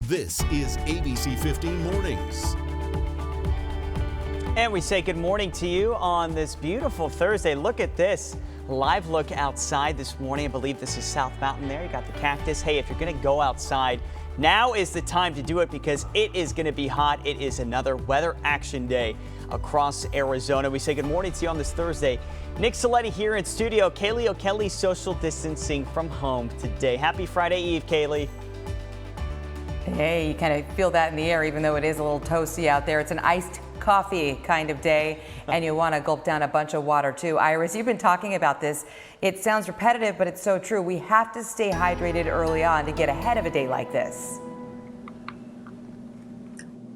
This is ABC15 Mornings. And we say good morning to you on this beautiful Thursday. Look at this live look outside this morning. I believe this is South Mountain there. You got the cactus. Hey, if you're going to go outside, now is the time to do it because it is going to be hot. It is another weather action day across Arizona. We say good morning to you on this Thursday. Nick Saletti here in studio. Kaylee O'Kelly social distancing from home today. Happy Friday Eve, Kaylee. Hey, you kind of feel that in the air, even though it is a little toasty out there. It's an iced coffee kind of day, and you want to gulp down a bunch of water too. Iris, you've been talking about this. It sounds repetitive, but it's so true. We have to stay hydrated early on to get ahead of a day like this.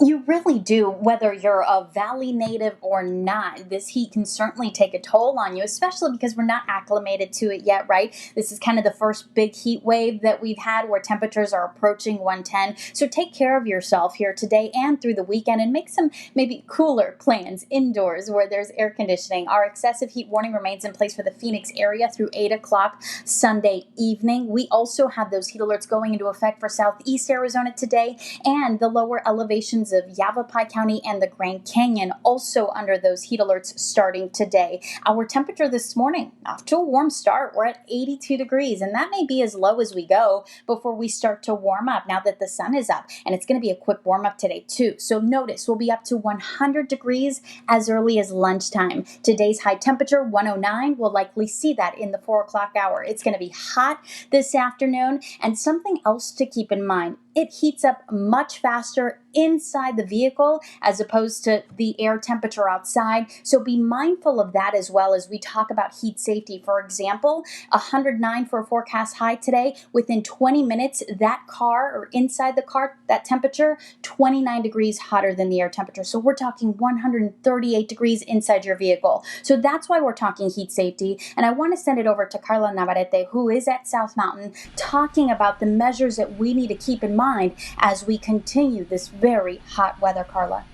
You really do, whether you're a valley native or not. This heat can certainly take a toll on you, especially because we're not acclimated to it yet, right? This is kind of the first big heat wave that we've had where temperatures are approaching 110. So take care of yourself here today and through the weekend and make some maybe cooler plans indoors where there's air conditioning. Our excessive heat warning remains in place for the Phoenix area through 8 o'clock Sunday evening. We also have those heat alerts going into effect for southeast Arizona today and the lower elevations of Yavapai County and the Grand Canyon also under those heat alerts starting today. Our temperature this morning off to a warm start. We're at 82 degrees and that may be as low as we go before we start to warm up now that the sun is up, and it's going to be a quick warm up today too. So notice we'll be up to 100 degrees as early as lunchtime. Today's high temperature 109. We'll likely see that in the 4 o'clock hour. It's going to be hot this afternoon, and something else to keep in mind. It heats up much faster inside the vehicle as opposed to the air temperature outside. So be mindful of that as well as we talk about heat safety. For example, 109 for a forecast high today. Within 20 minutes, that car or inside the car, that temperature, 29 degrees hotter than the air temperature. So we're talking 138 degrees inside your vehicle. So that's why we're talking heat safety. And I want to send it over to Carla Navarrete, who is at South Mountain, talking about the measures that we need to keep in mind as we continue this very hot weather, Carla.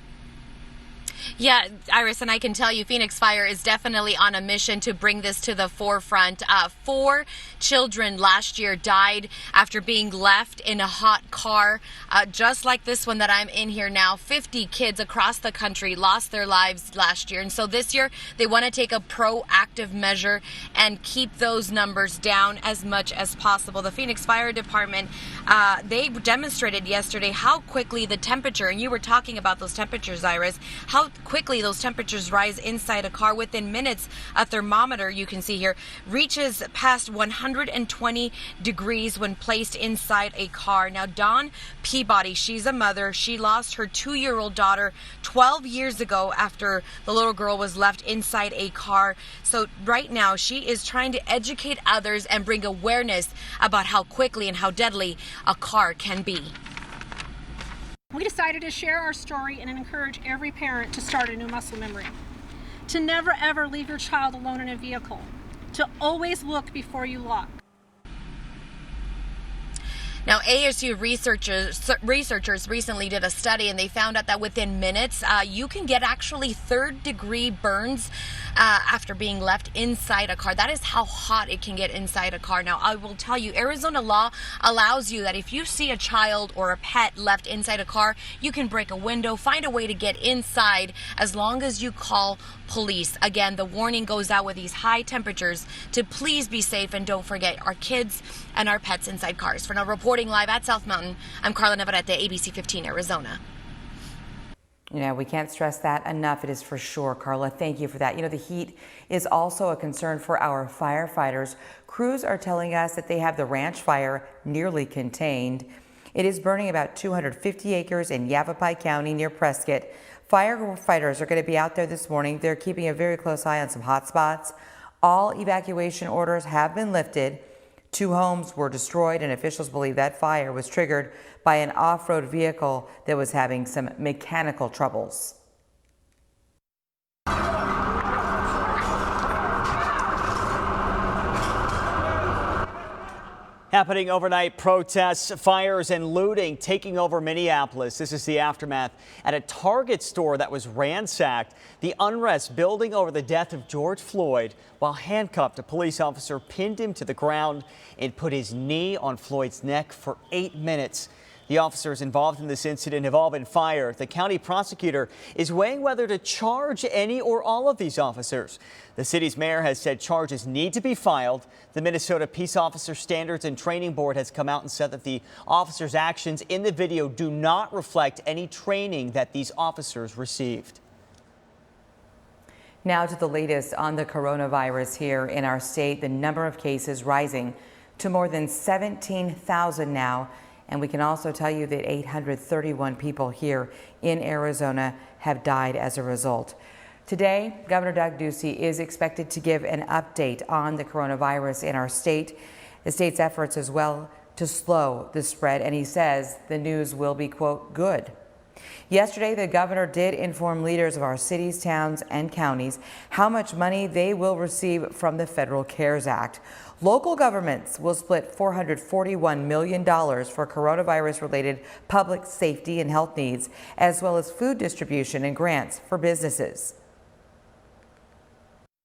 Yeah, Iris, and I can tell you Phoenix Fire is definitely on a mission to bring this to the forefront. 4 children last year died after being left in a hot car, just like this one that I'm in here now. 50 kids across the country lost their lives last year. And so this year they want to take a proactive measure and keep those numbers down as much as possible. The Phoenix Fire Department, they demonstrated yesterday how quickly the temperature, and you were talking about those temperatures, Iris, how quickly those temperatures rise inside a car. Within minutes, a thermometer, you can see here, reaches past 120 degrees when placed inside a car. Now, Dawn Peabody, she's a mother. She lost her 2-year-old daughter 12 years ago after the little girl was left inside a car. So right now, she is trying to educate others and bring awareness about how quickly and how deadly a car can be. We decided to share our story and encourage every parent to start a new muscle memory. To never ever leave your child alone in a vehicle. To always look before you look. Now, ASU researchers recently did a study and they found out that within minutes, you can get actually 3rd-degree burns after being left inside a car. That is how hot it can get inside a car. Now, I will tell you, Arizona law allows you that if you see a child or a pet left inside a car, you can break a window, find a way to get inside as long as you call police. Again, the warning goes out with these high temperatures to please be safe and don't forget our kids and our pets inside cars. For now, reporting live at South Mountain, I'm Carla Navarrete, ABC15 Arizona. You know, we can't stress that enough. It is for sure, Carla. Thank you for that. You know, the heat is also a concern for our firefighters. Crews are telling us that they have the ranch fire nearly contained. It is burning about 250 acres in Yavapai County near Prescott. Firefighters are going to be out there this morning. They're keeping a very close eye on some hot spots. All evacuation orders have been lifted. 2 homes were destroyed, and officials believe that fire was triggered by an off-road vehicle that was having some mechanical troubles. Happening overnight, protests, fires, and looting taking over Minneapolis. This is the aftermath at a Target store that was ransacked. The unrest building over the death of George Floyd. While handcuffed, a police officer pinned him to the ground and put his knee on Floyd's neck for 8 minutes. The officers involved in this incident have all been fired. The county prosecutor is weighing whether to charge any or all of these officers. The city's mayor has said charges need to be filed. The Minnesota Peace Officer Standards and Training Board has come out and said that the officers' actions in the video do not reflect any training that these officers received. Now to the latest on the coronavirus here in our state. The number of cases rising to more than 17,000 now. And we can also tell you that 831 people here in Arizona have died as a result. Today, Governor Doug Ducey is expected to give an update on the coronavirus in our state, the state's efforts as well to slow the spread. And he says the news will be, quote, good. Yesterday, the governor did inform leaders of our cities, towns, and counties how much money they will receive from the Federal CARES Act. Local governments will split $441 million for coronavirus-related public safety and health needs, as well as food distribution and grants for businesses.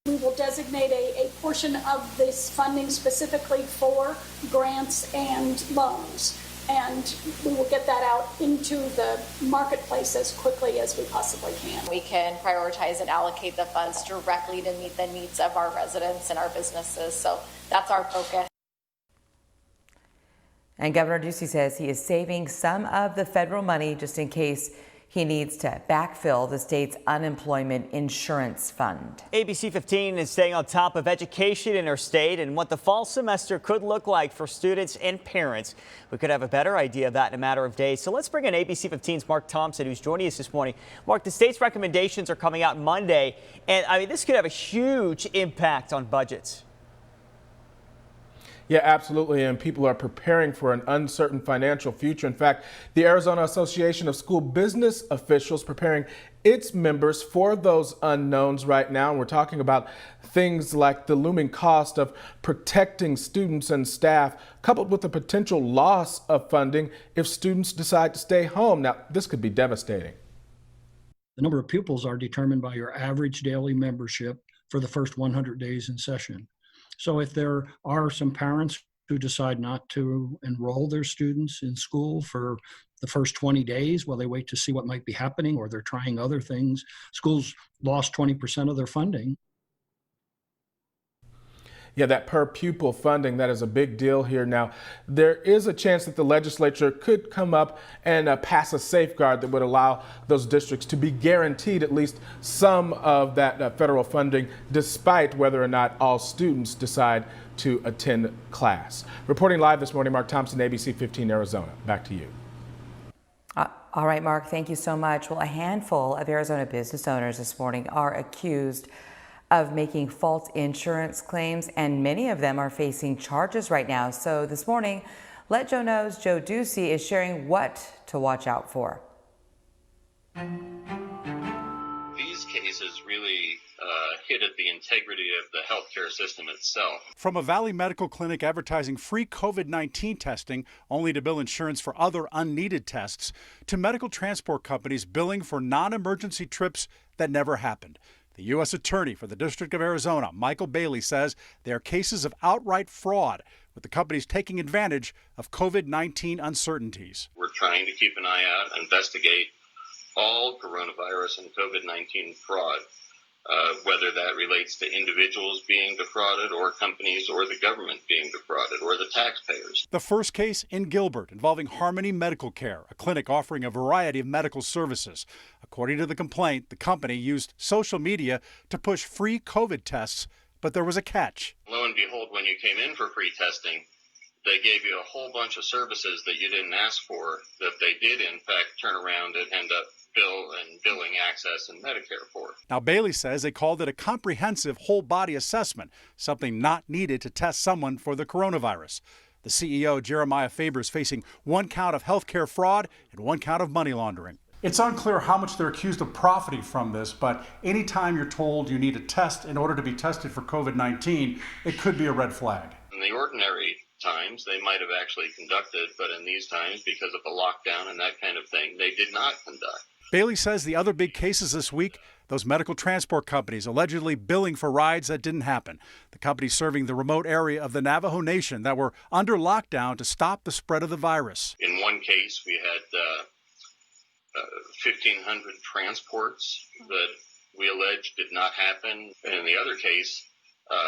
We will designate a portion of this funding specifically for grants and loans, and we will get that out into the marketplace as quickly as we possibly can. We can prioritize and allocate the funds directly to meet the needs of our residents and our businesses, so that's our focus. And Governor Ducey says he is saving some of the federal money just in case he needs to backfill the state's unemployment insurance fund. ABC 15 is staying on top of education in our state and what the fall semester could look like for students and parents. We could have a better idea of that in a matter of days. So let's bring in ABC 15's Mark Thompson, who's joining us this morning. Mark, the state's recommendations are coming out Monday, and I mean, this could have a huge impact on budgets. Yeah, absolutely. And people are preparing for an uncertain financial future. In fact, the Arizona Association of School Business Officials preparing its members for those unknowns right now. And we're talking about things like the looming cost of protecting students and staff, coupled with the potential loss of funding if students decide to stay home. Now, this could be devastating. The number of pupils are determined by your average daily membership for the first 100 days in session. So if there are some parents who decide not to enroll their students in school for the first 20 days while they wait to see what might be happening, or they're trying other things, schools lost 20% of their funding. Yeah, that per pupil funding, that is a big deal here. Now, there is a chance that the legislature could come up and pass a safeguard that would allow those districts to be guaranteed at least some of that federal funding, despite whether or not all students decide to attend class. Reporting live this morning, Mark Thompson, ABC 15 Arizona. Back to you. All right, Mark, thank you so much. Well, a handful of Arizona business owners this morning are accused of making false insurance claims, and many of them are facing charges right now. So this morning, Let Joe Know's Joe Ducey is sharing what to watch out for. These cases really hit at the integrity of the healthcare system itself. From a Valley Medical Clinic advertising free COVID-19 testing only to bill insurance for other unneeded tests, to medical transport companies billing for non-emergency trips that never happened. The U.S. Attorney for the District of Arizona, Michael Bailey, says there are cases of outright fraud, with the companies taking advantage of COVID-19 uncertainties. We're trying to keep an eye out, investigate all coronavirus and COVID-19 fraud, whether that relates to individuals being defrauded or companies or the government being defrauded or the taxpayers. The first case in Gilbert involving Harmony Medical Care, a clinic offering a variety of medical services. According to the complaint, the company used social media to push free COVID tests, but there was a catch. Lo and behold, when you came in for free testing, they gave you a whole bunch of services that you didn't ask for, that they did in fact turn around and end up billing access and Medicare for. Now, Bailey says they called it a comprehensive whole body assessment, something not needed to test someone for the coronavirus. The CEO, Jeremiah Faber, is facing 1 count of healthcare fraud and 1 count of money laundering. It's unclear how much they're accused of profiting from this, but anytime you're told you need a test in order to be tested for COVID-19, it could be a red flag. In the ordinary times, they might have actually conducted, but in these times, because of the lockdown and that kind of thing, they did not conduct. Bailey says the other big cases this week, Those medical transport companies allegedly billing for rides that didn't happen. The companies serving the remote area of the Navajo Nation that were under lockdown to stop the spread of the virus. In one case, we had 1,500 transports that we allege did not happen. And in the other case,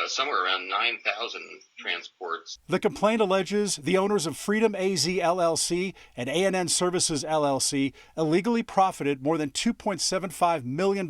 somewhere around 9,000 transports. The complaint alleges the owners of Freedom AZ LLC and ANN Services LLC illegally profited more than $2.75 million,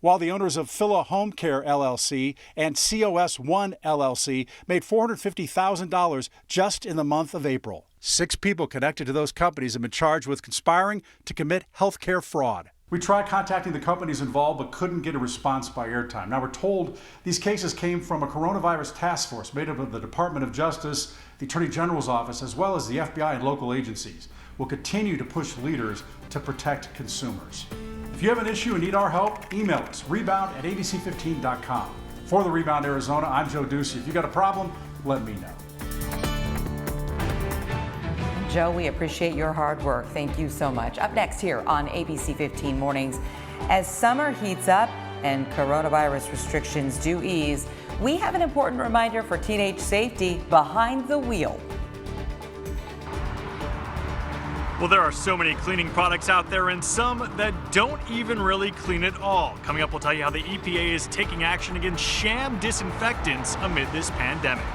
while the owners of Phila Home Care LLC and COS One LLC made $450,000 just in the month of April. 6 people connected to those companies have been charged with conspiring to commit healthcare fraud. We tried contacting the companies involved but couldn't get a response by airtime. Now we're told these cases came from a coronavirus task force made up of the Department of Justice, the Attorney General's office, as well as the FBI and local agencies. We'll continue to push leaders to protect consumers. If you have an issue and need our help, email us, rebound@abc15.com. For the Rebound Arizona, I'm Joe Ducey. If you got a problem, let me know. Joe, we appreciate your hard work. Thank you so much. Up next here on ABC 15 Mornings, as summer heats up and coronavirus restrictions do ease, we have an important reminder for teenage safety behind the wheel. Well, there are so many cleaning products out there and some that don't even really clean at all. Coming up, we'll tell you how the EPA is taking action against sham disinfectants amid this pandemic.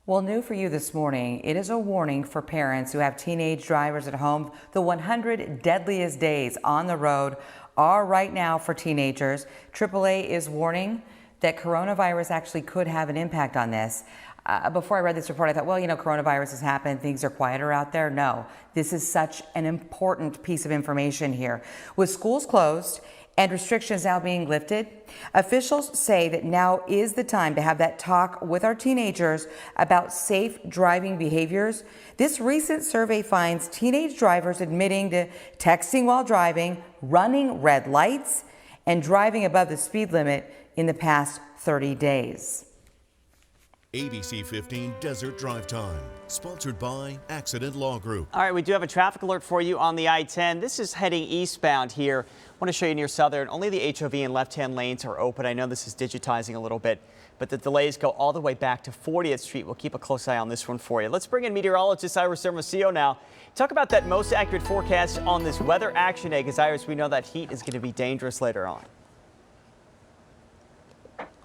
Well, new for you this morning, it is a warning for parents who have teenage drivers at home. The 100 deadliest days on the road are right now for teenagers. AAA is warning that coronavirus actually could have an impact on this. Before I read this report, I thought, well, you know, coronavirus has happened. Things are quieter out there. No, this is such an important piece of information here. With schools closed and restrictions now being lifted, officials say that now is the time to have that talk with our teenagers about safe driving behaviors. This recent survey finds teenage drivers admitting to texting while driving, running red lights, and driving above the speed limit in the past 30 days. ABC 15 Desert Drive Time, sponsored by Accident Law Group. All right, we do have a traffic alert for you on the I-10. This is heading eastbound here. I want to show you near Southern. Only the HOV and left-hand lanes are open. I know this is digitizing a little bit, but the delays go all the way back to 40th Street. We'll keep a close eye on this one for you. Let's bring in meteorologist Iris Hermosillo now. Talk about that most accurate forecast on this weather action day, because Iris, we know that heat is going to be dangerous later on.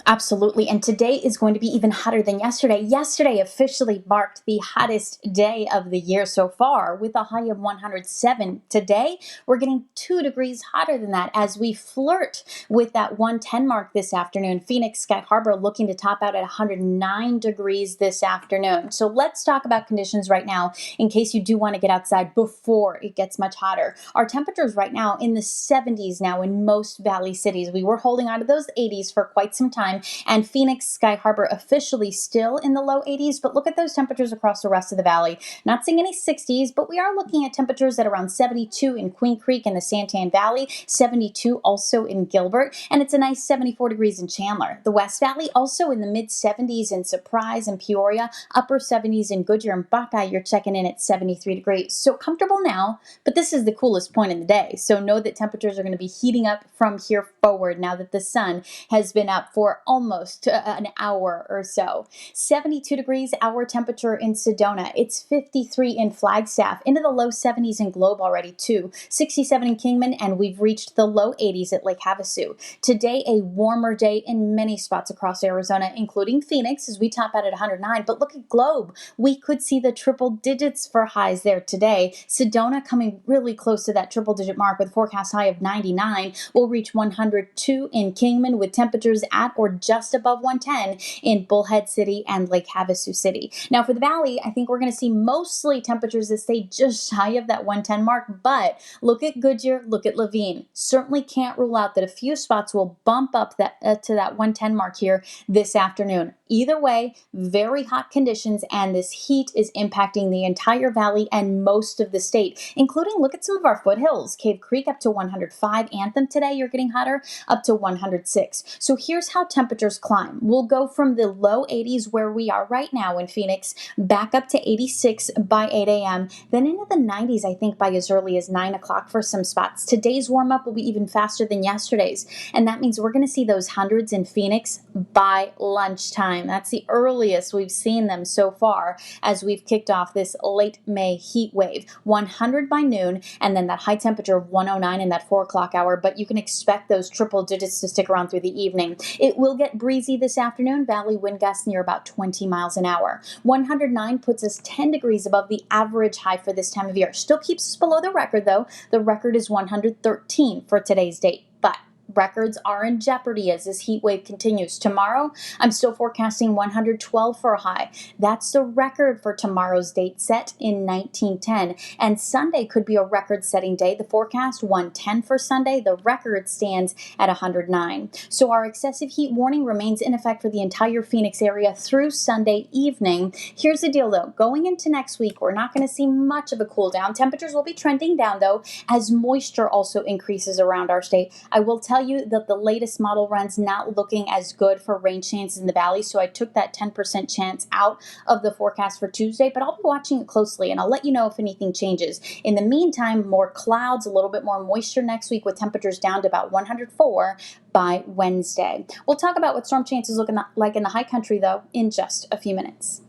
Absolutely. And today is going to be even hotter than yesterday. Yesterday officially marked the hottest day of the year so far with a high of 107. Today, we're getting 2 degrees hotter than that as we flirt with that 110 mark this afternoon. Phoenix Sky Harbor looking to top out at 109 degrees this afternoon. So let's talk about conditions right now in case you do want to get outside before it gets much hotter. Our temperatures right now in the 70s now in most valley cities. We were holding on to those 80s for quite some time. And Phoenix Sky Harbor officially still in the low 80s, but look at those temperatures across the rest of the valley. Not seeing any 60s, but we are looking at temperatures at around 72 in Queen Creek and the Santan Valley, 72 also in Gilbert, and it's a nice 74 degrees in Chandler. The West Valley also in the mid 70s in Surprise and Peoria, upper 70s in Goodyear and Buckeye. You're checking in at 73 degrees. So comfortable now, but this is the coolest point in the day. So know that temperatures are going to be heating up from here forward now that the sun has been up for almost an hour or so. 72 degrees our temperature in Sedona. It's 53 in Flagstaff, into the low 70s in Globe already too. 67 in Kingman, and we've reached the low 80s at Lake Havasu. Today, a warmer day in many spots across Arizona, including Phoenix as we top out at 109. But look at Globe. We could see the triple digits for highs there today. Sedona coming really close to that triple digit mark with a forecast high of 99. We'll reach 102 in Kingman with temperatures at or just above 110 in Bullhead City and Lake Havasu City. Now for the valley, I think we're going to see mostly temperatures that stay just shy of that 110 mark, but look at Goodyear, look at Levine. Certainly can't rule out that a few spots will bump up that to that 110 mark here this afternoon. Either way, very hot conditions, and this heat is impacting the entire valley and most of the state, including, look at some of our foothills. Cave Creek up to 105. Anthem today, you're getting hotter, up to 106. So here's how temperatures temperatures climb. We'll go from the low 80s where we are right now in Phoenix back up to 86 by 8 a.m., then into the 90s, I think, by as early as 9 o'clock for some spots. Today's warm-up will be even faster than yesterday's, and that means we're going to see those hundreds in Phoenix by lunchtime. That's the earliest we've seen them so far as we've kicked off this late May heat wave. 100 by noon, and then that high temperature of 109 in that 4 o'clock hour, but you can expect those triple digits to stick around through the evening. It will get breezy this afternoon, valley wind gusts near about 20 miles an hour. 109 puts us 10 degrees above the average high for this time of year. Still keeps us below the record, though. The record is 113 for today's date, but records are in jeopardy as this heat wave continues. Tomorrow, I'm still forecasting 112 for a high. That's the record for tomorrow's date, set in 1910. And Sunday could be a record-setting day. The forecast, 110 for Sunday. The record stands at 109. So our excessive heat warning remains in effect for the entire Phoenix area through Sunday evening. Here's the deal, though. Going into next week, we're not going to see much of a cool down. Temperatures will be trending down, though, as moisture also increases around our state. I will tell you that the latest model run's not looking as good for rain chances in the valley, so I took that 10% chance out of the forecast for Tuesday, but I'll be watching it closely and I'll let you know if anything changes. In the meantime, more clouds, a little bit more moisture next week with temperatures down to about 104 by Wednesday. We'll talk about what storm chances look like in the high country, though, in just a few minutes.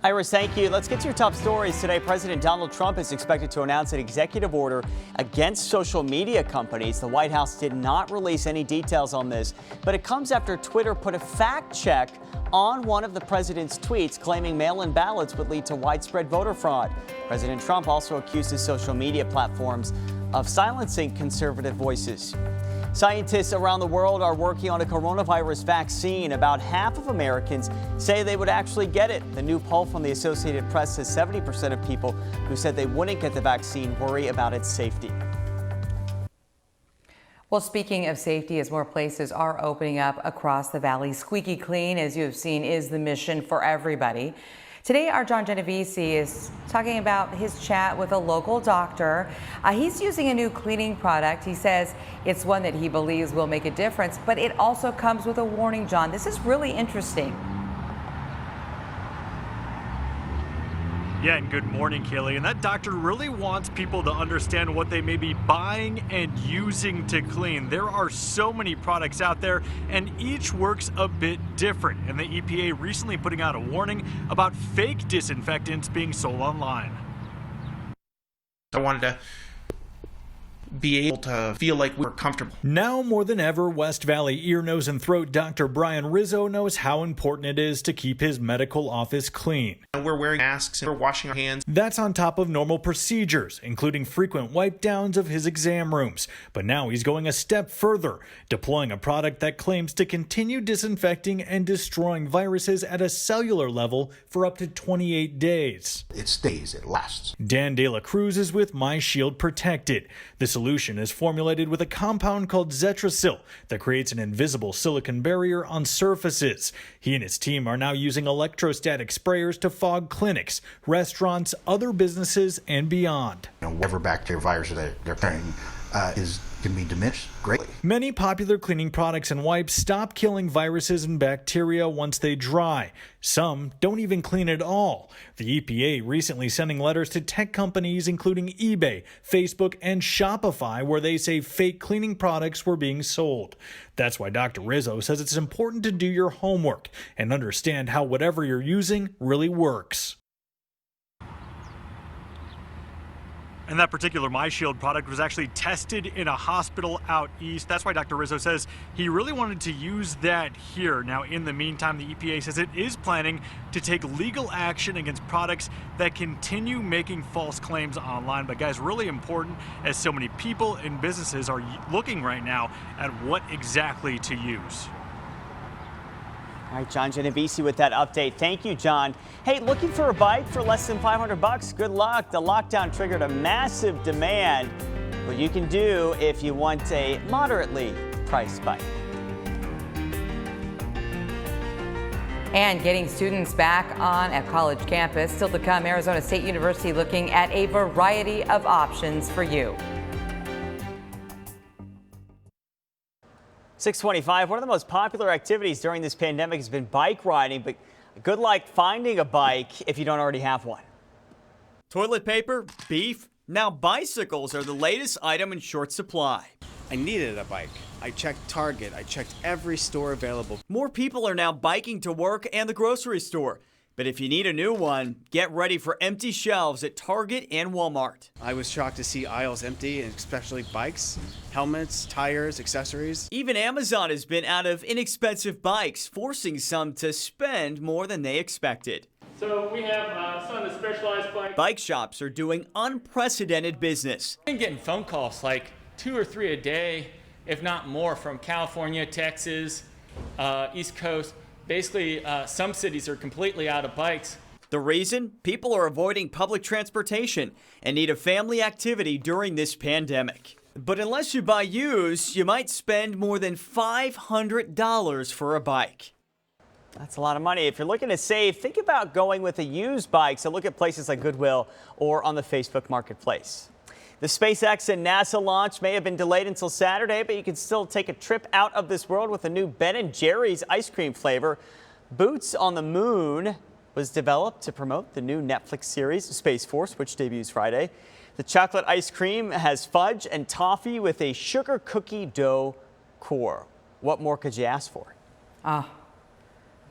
Iris, thank you. Let's get to your top stories today. President Donald Trump is expected to announce an executive order against social media companies. The White House did not release any details on this, but it comes after Twitter put a fact check on one of the president's tweets claiming mail-in ballots would lead to widespread voter fraud. President Trump also accuses social media platforms of silencing conservative voices. Scientists around the world are working on a coronavirus vaccine. About half of Americans say they would actually get it. The new poll from the Associated Press says 70% of people who said they wouldn't get the vaccine worry about its safety. Well, speaking of safety, as more places are opening up across the valley, squeaky clean, as you have seen, is the mission for everybody. Today, our John Genovese is talking about his chat with a local doctor. He's using a new cleaning product. He says it's one that he believes will make a difference, but it also comes with a warning, John. This is really interesting. Yeah, and good morning, Kaylee. And that doctor really wants people to understand what they may be buying and using to clean. There are so many products out there, and each works a bit different. And the EPA recently putting out a warning about fake disinfectants being sold online. I wanted to be able to feel like we were comfortable. Now more than ever, West Valley ear, nose, and throat Dr. Brian Rizzo knows how important it is to keep his medical office clean. We're wearing masks and we're washing our hands. That's on top of normal procedures, including frequent wipe downs of his exam rooms. But now he's going a step further, deploying a product that claims to continue disinfecting and destroying viruses at a cellular level for up to 28 days. It stays, it lasts. Dan De La Cruz is with My Shield Protected. The solution is formulated with a compound called Zetrasil that creates an invisible silicon barrier on surfaces. He and his team are now using electrostatic sprayers to fog clinics, restaurants, other businesses, and beyond. Whatever bacteria virus that they're carrying can be diminished greatly. Many popular cleaning products and wipes stop killing viruses and bacteria once they dry. Some don't even clean at all. The EPA recently sending letters to tech companies including eBay, Facebook, and Shopify where they say fake cleaning products were being sold. That's why Dr. Rizzo says it's important to do your homework and understand how whatever you're using really works. And that particular My Shield product was actually tested in a hospital out east. That's why Dr. Rizzo says he really wanted to use that here. Now, in the meantime, the EPA says it is planning to take legal action against products that continue making false claims online. But guys, really important as so many people and businesses are looking right now at what exactly to use. All right, John Genovese with that update. Thank you, John. Hey, looking for a bike for less than $500? Good luck. The lockdown triggered a massive demand. What you can do if you want a moderately priced bike. And getting students back on a college campus. Still to come, Arizona State University looking at a variety of options for you. 625, one of the most popular activities during this pandemic has been bike riding, but good luck finding a bike if you don't already have one. Toilet paper, beef, now bicycles are the latest item in short supply. I needed a bike. I checked Target, I checked every store available. More people are now biking to work and the grocery store. But if you need a new one, get ready for empty shelves at Target and Walmart. I was shocked to see aisles empty, especially bikes, helmets, tires, accessories. Even Amazon has been out of inexpensive bikes, forcing some to spend more than they expected. So we have some of the specialized bikes. Bike shops are doing unprecedented business. I've been getting phone calls like 2 or 3 a day, if not more, from California, Texas, East Coast. Basically, some cities are completely out of bikes. The reason? People are avoiding public transportation and need a family activity during this pandemic. But unless you buy used, you might spend more than $500 for a bike. That's a lot of money. If you're looking to save, think about going with a used bike. So look at places like Goodwill or on the Facebook Marketplace. The SpaceX and NASA launch may have been delayed until Saturday, but you can still take a trip out of this world with a new Ben & Jerry's ice cream flavor. Boots on the Moon was developed to promote the new Netflix series Space Force, which debuts Friday. The chocolate ice cream has fudge and toffee with a sugar cookie dough core. What more could you ask for?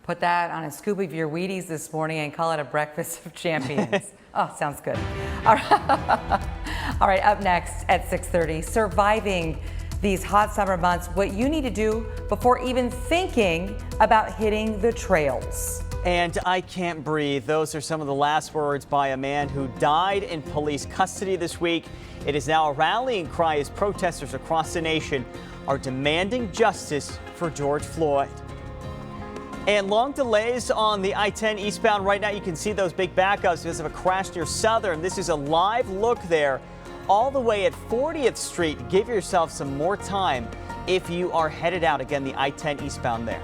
Put that on a scoop of your Wheaties this morning and call it a breakfast of champions. Oh, sounds good. All right, up next at 6:30, surviving these hot summer months, what you need to do before even thinking about hitting the trails. And I can't breathe. Those are some of the last words by a man who died in police custody this week. It is now a rallying cry as protesters across the nation are demanding justice for George Floyd. And long delays on the I-10 eastbound right now. You can see those big backups because of a crash near Southern. This is a live look there all the way at 40th Street. Give yourself some more time if you are headed out. Again, the I-10 eastbound there.